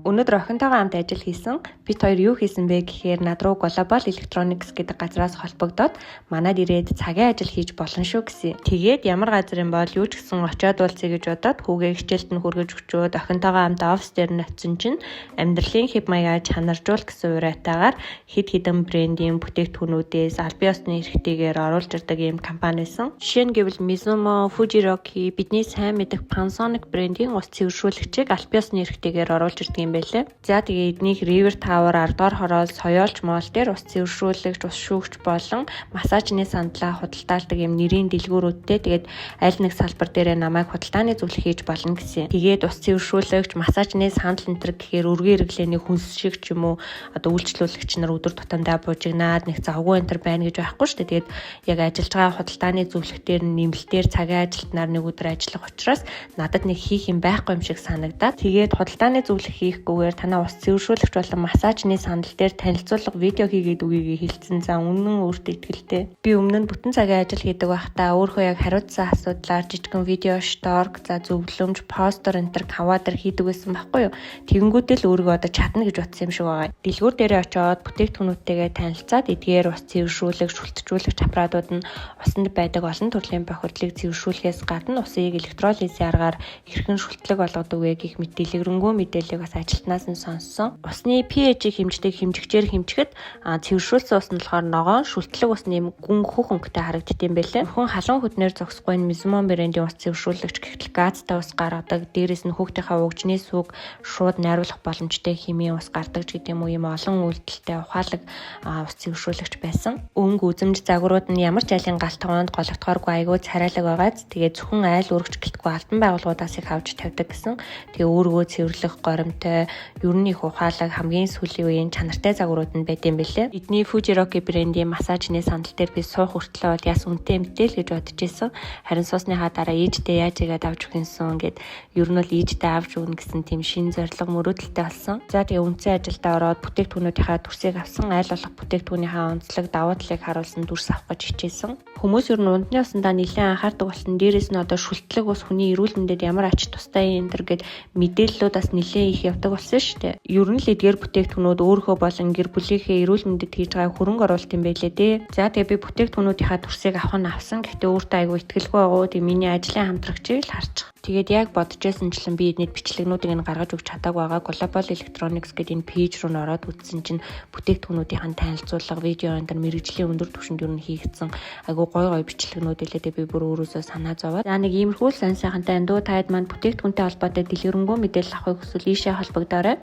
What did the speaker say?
Өнөөдөр охинтойгоо хамт ажил хийсэн. Бид хоёр юу хийсэн бэ гэхээр над руу Global Electronics гэдэг газраас холбогдоод манад ирээд цагийн ажил хийж болно шүү гэсэн. Тэгээд ямар газар юм бол юу ч гэсэн очиод болцъё гэж бодоод хүүгээ хичээлд нь хүргэж өчөөд охинтойгоо хамт офис дээр нь очисон чинь амьдралын хэв маягаа чанаржуул гэсэн уриатаагаар хэд хэдэн брендийн бүтээгдэхүүнүүдээс аль биесны эрхтэйгээр оруулж ирдэг ийм компани байсан. Жишээ нь гэвэл Mizuno, Fujiroki бидний сайн мэдэх Panasonic брендийн ус цэвэршүүлэгчийг аль биесны эрхтэйгээр оруулж ирдэг юм байлээ. За тэгээд эднийх River Tower, Ардгаар хороол, Соёолч моол дээр ус цэвэршүүлэгч, ус шүүгч болон массажны сандлаа худалдаалдаг юм нэрийн дэлгүүрүүдтэй тэгээд аль нэг салбар дээрээ намайг худалдааны зөвлөх хийж болно гэсэн. Тэгээд ус цэвэршүүлэгч, массажны сандал энтер гэхээр өргөн хэрэглээний хүнс шиг ч юм уу одоо үйлчлүүлэгч нар өдөр тутамдаа буужигнаад нэг завгүй энтер байна гэж байхгүй шүү дээ. Тэгээд яг ажиллаж байгаа худалдааны зөвлөх дээр нэмэлтээр цагийн ажилтнаар нэг өдөр ажиллах учраас надад нэг хийх юм байхгүй юм шиг санагдаад тэгээд худалдааны зөвлөх хийхгүйгээр танаа ус цэвэршүүлэгч болон массажны сандал дээр танилцуулга видео хийгээд үгийгээ хэлсэн. За үнэн өөртөө итгэлтэй. Би өмнө нь бүтэн цагийн ажил хийдэг байхдаа өөрөө яг хариуцсан асуудлаар жижигхэн видео, шторк, за зөвлөмж, постэр энтер хаваадэр хийдэг байсан байхгүй юу. Тэгэнгүүтэл өөрийгөө одоо чадна гэж бодсон юм шиг байгаа. Дэлгүүр дээрээ очиод бүтээгдэхүүнүүдтэйгээ танилцаад эдгээр ус цэвэршүүлэгч, шүлтжүүлэгч аппаратууд нь усанд байдаг олон төрлийн бохирдлыг цэвэршүүлэхээс гадна усыг электролизийн аргаар хэрхэн шүлтлэг болгодог вэ гэх мэт дэлгэрэнгүй мэдээллийг бас ажилтнаас нь сонссон. Усны pH-ийг хэмждэг хэмжигчээр хэмжихэд цэвэршүүлсэн ус нь болохоор ногоон, шүлтлэг ус нэм гүн хөх өнгөтэй харагддаг юм байлээ. Хүн халуун хөднөр зогсохгүй Mizuno брендийн ус цэвэршүүлэгч гэхтэл газтай ус гаргадаг. Дээрээс нь хүүхдийнхээ угжны сүг шууд найруулах боломжтой хэмээн ус гардаг ч гэдэг юм уу, ийм олон үйлдэлтэй ухаалаг ус цэвэршүүлэгч байсан. Өнгө үзэмж загварууд нь ямар ч айлын галт тоонд гологдохооргүй айгүй царайлаг байгааз тэгээ зөвхөн айл өргөж гэлтгүй алтан байгууллагуудаас их авч тавьдаг гэсэн. Тэгээ өөргөө цэвэрлэх горимтой, ер нь их ухаалаг хамгийн сүүлийн үеийн чанартай загварууд нь байт юм билээ. Бидний Fujiroki брендийн массажны сандал дээр би суух хүртлээ бол яс үнэтэй мэтэл гэж бодож исэн. Харин суусныхаа дараа ээждээ яаж игээд авч өгсөн гэд ер нь бол ээждээ авч өгнө гэсэн тийм шин зорилго мөрөөдөлтэй болсон. За тэгээ үндсэн ажилдаа ороод бүтээгдэхүүнүүдийнхаа дүрсийг авсан, айл болох бүтээгдэхүүнийхээ онцлог давуу талыг харуулсан дүрс авах гэж хичээсэн. Хүмүүс ер нь унтны усандаа нэлээд анхаардаг болсон. Дээрээс нь одоо шүлтлэг ус хүний эрүүл мэндэд ямар ач тустай юм дэр гэд мэдээллүүд бас нэлээд их явдаг болсон шүү дээ. Ер нь л эдгээр бүтээгдэхүүнүүд өөрийнхөө болон гэр бүлийнхээ эрүүл мэндэд хийж байгаа хөрөнгө оруулалт юм байлээ дээ. За тэгээ би бүтээгдэхүүнүүдийнхаа дүрсийг авах нь авсан. Гэхдээ өөртөө айгүй итгэлгүй байгаа. Тэгээ миний ажлын хамтрагчийг л харчих. Тэгээд яг бодож байсанчлан би эднийд бичлэгнүүдийг нь гаргаж өгч чадаагүй байгаа. Global Electronics гэдэг энэ пэйж руу н ороод үзсэн чинь бүтээгдэхүүнүүдийн танилцуулга, видео энэ мэрэгжлийн өндөр түвшинд ер нь хийгдсэн айгүй гой бичлэгнүүд илээ. Би бүр өөрөөсөө санаа зовоод. За нэг иймэрхүү сайн сайхантай дуу таад маань бүтээгдэхүүнтэй холбоотой дэлгэрэнгүй мэдээлэл авахыг хүсвэл ийшээ холбогдоорой.